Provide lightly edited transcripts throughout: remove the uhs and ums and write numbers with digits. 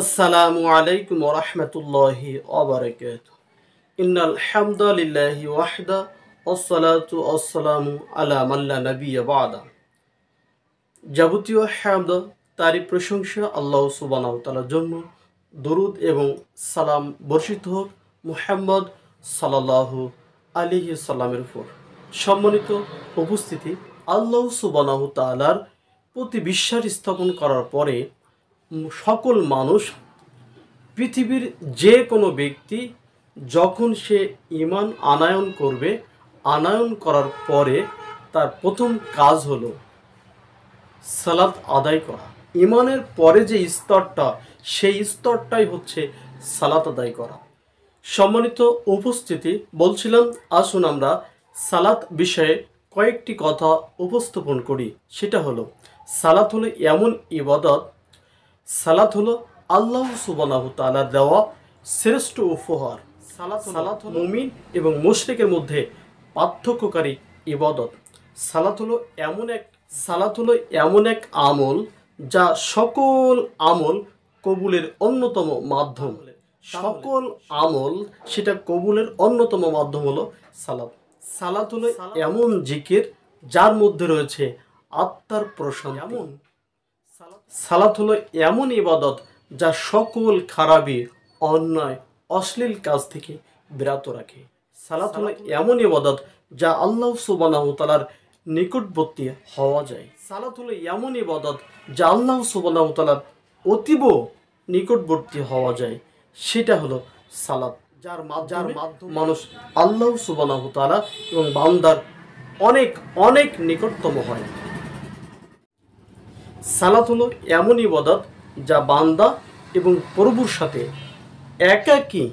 আসসালামু আলাইকুম ওয়া রাহমাতুল্লাহি ওয়া বারাকাতুহু। ইন্নাল হামদালিল্লাহি ওয়াহদা ওয়াসসালাতু ওয়াসসালামু আলা মান লা নাবিয়্যা বা'দা। যাবতীয় হামদ তারই প্রশংসা আল্লাহ সুবহানাহু ওয়া তাআলার জন্য। দরুদ এবং সালাম বর্ষিত হোক মুহাম্মদ সাল্লাল্লাহু আলাইহি সাল্লামের উপর। সম্মানিত উপস্থিতি, আল্লাহ সুবহানাহু ওয়া তাআলার প্রতি বিশ্বাস স্থাপন করার পরে সকল মানুষ, পৃথিবীর যে কোনো ব্যক্তি যখন সে ঈমান আনয়ন করবে, আনয়ন করার পরে তার প্রথম কাজ হলো সালাত আদায় করা। ঈমানের পরে যে স্তরটা, সেই স্তরটাই হচ্ছে সালাত আদায় করা। সম্মানিত উপস্থিতি, বলছিলাম আসুন আমরা সালাত বিষয়ে কয়েকটি কথা উপস্থাপন করি। সেটা হলো, সালাত হলো এমন ইবাদত, সালাত হলো আল্লাহ সুবহানাহু ওয়া তাআলার দেওয়া শ্রেষ্ঠ উপহার। সালাত হলো মুমিন এবং মুশরিকের মধ্যে পার্থক্যকারী ইবাদত। সালাত হলো এমন এক আমল যা সকল আমল কবুলের অন্যতম মাধ্যম। সকল আমল সেটা কবুলের অন্যতম মাধ্যম হলো সালাত। সালাত হলো এমন জিকির যার মধ্যে রয়েছে আত্মার প্রশান্তি। সালাত হলো এমন ইবাদত যা সকল খারাপি, অন্যায়, অশ্লীল কাজ থেকে বিরত রাখে। সালাত হলো এমন ইবাদত যা আল্লাহ সুবহানাহু ওয়া তাআলার নিকটবর্তী হওয়া যায়। সালাত হলো এমন ইবাদত যা আল্লাহ সুবহানাহু ওয়া তাআলার অতীব নিকটবর্তী হওয়া যায়। সেটা হলো সালাত, যার মাধ্যমে মানুষ আল্লাহ সুবহানাহু ওয়া তাআলা এবং বান্দার অনেক অনেক নিকটতম হয়। সালাত হলো এমন ইবাদত যা বান্দা এবং প্রভুর সাথে একাকী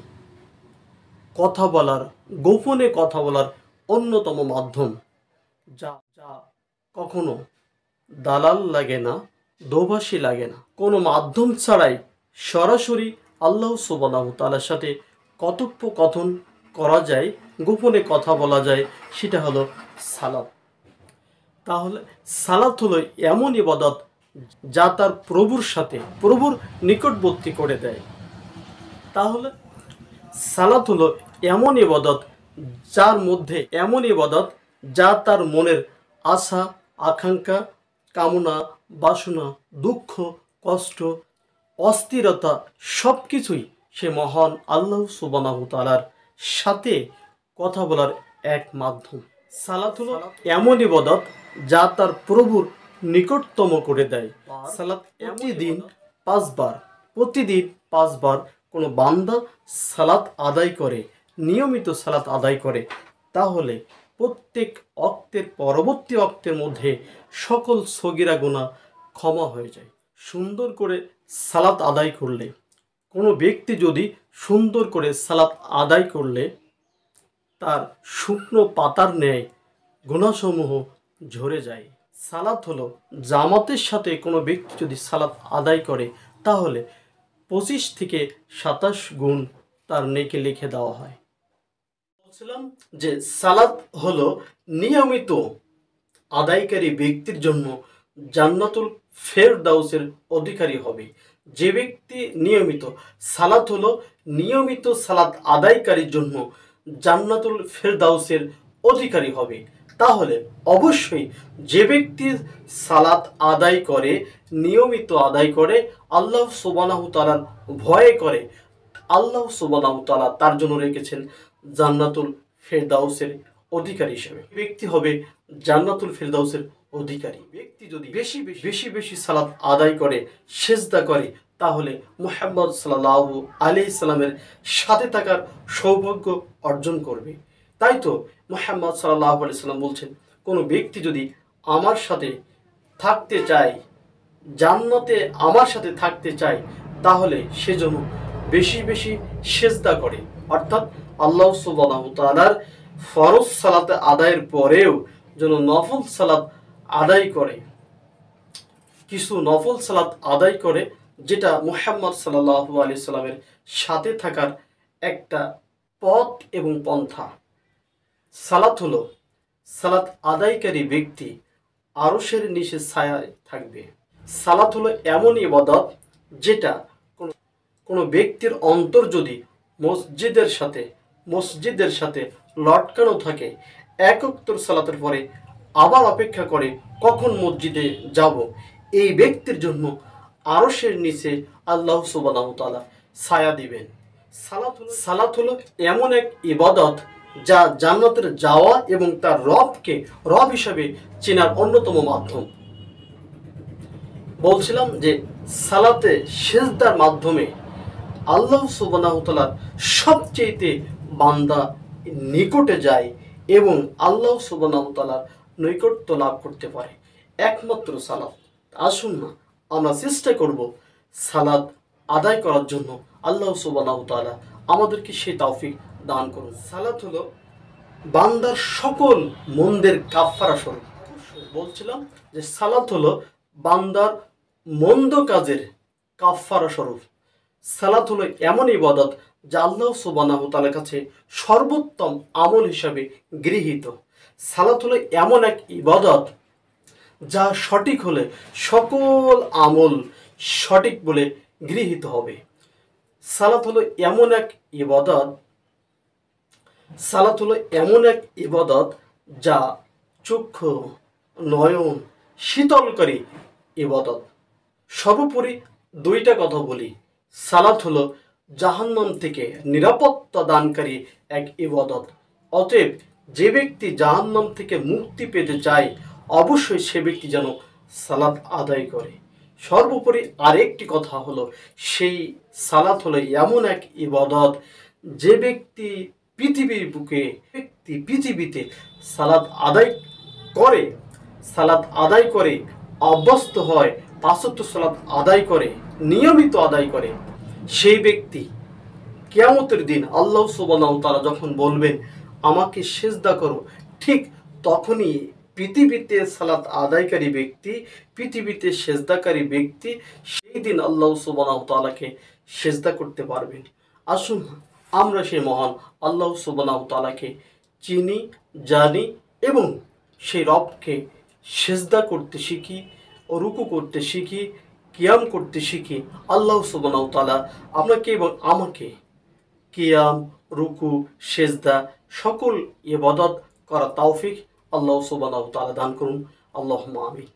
কথা বলার, গোপনে কথা বলার অন্যতম মাধ্যম, যা কখনো দালাল লাগে না, দোভাষী লাগে না। কোনো মাধ্যম ছাড়াই সরাসরি আল্লাহ সুবহানাহু ওয়া তাআলার সাথে কথোপকথন করা যায়, গোপনে কথা বলা যায়। সেটা হলো সালাত। তাহলে সালাত হলো এমন ইবাদত যা তার প্রভুর নিকটবর্তী করে দেয়। তাহলে সালাত হলো এমন ইবাদত যা তার মনের আশা, আকাঙ্ক্ষা, কামনা, বাসনা, দুঃখ, কষ্ট, অস্থিরতা সব কিছুই সে মহান আল্লাহ সুবহানাহু ওয়া তাআলার সাথে কথা বলার এক মাধ্যম। সালাত হলো এমন ইবাদত যা তার প্রভুর নিকটতম করে দেয়। সালাত প্রতিদিন 5 বার কোনো বান্দা সালাত আদায় করে, নিয়মিত সালাত আদায় করে, তাহলে প্রত্যেক অক্তের পরবর্তী অক্তের মধ্যে সকল সগীরা গুনাহ ক্ষমা হয়ে যায়। সুন্দর করে সালাত আদায় করলে, কোনো ব্যক্তি যদি সুন্দর করে সালাত আদায় করলে তার শুকনো পাতার ন্যায় গুনাহসমূহ ঝরে যায়। সালাত হলো জামাতের সাথে কোনো ব্যক্তি যদি সালাত আদায় করে, তাহলে 25 থেকে 27 গুণ তার নেকি লিখে দেওয়া হয়। বলছিলাম যে সালাত হলো নিয়মিত আদায়কারী ব্যক্তির জন্য জান্নাতুল ফেরদাউসের অধিকারী হবে। যে ব্যক্তি নিয়মিত সালাত আদায়কারীর জন্য জান্নাতুল ফেরদাউসের অধিকারী হবে। তাহলে অবশ্যই যে ব্যক্তি সালাত আদায় করে, নিয়মিত আদায় করে, আল্লাহ সুবহানাহু ওয়া তাআলার ভয় করে, আল্লাহ সুবহানাহু ওয়া তাআলা তার জন্য রেখেছেন জান্নাতুল ফেরদাউসের অধিকারী হিসেবে। ব্যক্তি হবে জান্নাতুল ফেরদাউসের অধিকারী। ব্যক্তি যদি বেশি বেশি সালাত আদায় করে, সেজদা করে, তাহলে মুহাম্মদ সাল্লাল্লাহু আলাইহি সাল্লামের সাথে থাকার সৌভাগ্য অর্জন করবে। তাই তো মুহাম্মদ সাল্লাল্লাহু আলাইহি সাল্লাম বলছেন, কোনো ব্যক্তি যদি আমার সাথে থাকতে চায়, জান্নাতে আমার সাথে থাকতে চায়, তাহলে সে যেন বেশি বেশি সেজদা করে, অর্থাৎ আল্লাহ সুবহানাহু ওয়া তাআলার ফরজ সালাত আদায়ের পরেও যেন নফল সালাত আদায় করে, কিছু নফল সালাত আদায় করে, যেটা মুহাম্মদ সাল্লাল্লাহু আলাইহি সাল্লামের সাথে থাকার একটা পথ এবং পন্থা। সালাত আদায়কারী ব্যক্তি আরশের নিচে ছায়ায় থাকবে। সালাত হলো এমন ইবাদত যেটা কোনো ব্যক্তির অন্তর যদি মসজিদের সাথে লটকানো থাকে, এক ওয়াক্তের সালাতের পরে আবার অপেক্ষা করে কখন মসজিদে যাব, এই ব্যক্তির জন্য আরশের নিচে আল্লাহ সুবহানাহু ওয়া তাআলা ছায়া দিবেন। সালাত হলো এমন এক ইবাদত যা জান্নাতের যাওয়া এবং তার রব হিসাবে চেনার অন্যতম মাধ্যম। বলছিলাম যে সালাতে সিজদার মাধ্যমে আল্লাহ সুবহানাহু ওয়া তাআলার সবচেয়ে বান্দা নিকটে যায় এবং আল্লাহ সুবহানাহু ওয়া তাআলার নৈকট্য লাভ করতে পারে একমাত্র সালাত। আসুন না আমরা চেষ্টা করব সালাত আদায় করার জন্য। আল্লাহ সুবহানাহু ওয়া তাআলা আমাদেরকে সেই তৌফিক দান করুন। সালাত হলো বান্দার সকল মন্দের কাফফারা স্বরূপ। বলছিলাম যে সালাত হলো বান্দার মন্দ কাজের কাফফারা স্বরূপ। সালাত হলো এমন ইবাদত যা আল্লাহ সুবহানাহু ওয়া তাআলার কাছে সর্বোত্তম আমল হিসাবে গৃহীত। সালাত হলো এমন এক ইবাদত যা সঠিক হলে সকল আমল সঠিক বলে গৃহীত হবে। সালাত হলো এমন এক ইবাদত যা চক্ষু নয়ন শীতলকারী ইবাদত। সর্বোপরি দুইটা কথা বলি, সালাত হলো জাহান্নাম থেকে নিরাপত্তা দানকারী এক ইবাদত। অতএব যে ব্যক্তি জাহান্নাম থেকে মুক্তি পেতে চায় অবশ্যই সে ব্যক্তি যেন সালাত আদায় করে। সর্বোপরি আরেকটি কথা হলো, সেই সালাত হলো এমন এক ইবাদত যে ব্যক্তি পৃথিবীতে সালাত আদায় করে অভ্যস্ত হয়, পাঁচ ওয়াক্ত সালাত আদায় করে, নিয়মিত আদায় করে, সেই ব্যক্তি কিয়ামতের দিন আল্লাহ সুবহানাহু ওয়া তাআলা যখন বলবেন আমাকে সিজদা করো, ঠিক তখনই পৃথিবীতে সালাত আদায়কারী ব্যক্তি, পৃথিবীতে সিজদাকারী ব্যক্তি সেই দিন আল্লাহ সুবহানাহু ওয়া তাআলাকে সিজদা করতে পারবেন। আসুন আমরা সেই মহান আল্লাহ সুবহানাহু ওয়া তাআলাকে চিনি, জানি এবং সেই রবকে সিজদা করতে শিখি, রুকু করতে শিখি, কিয়াম করতে শিখি। আল্লাহ সুবহানাহু ওয়া তাআলা আপনাকে এবং আমাকে কিয়াম, রুকু, সিজদা সকল ইবাদত করা তৌফিক আল্লাহ সুবহানাহু ওয়া তাআলা দান করুন। আল্লাহুম্মা আমিন।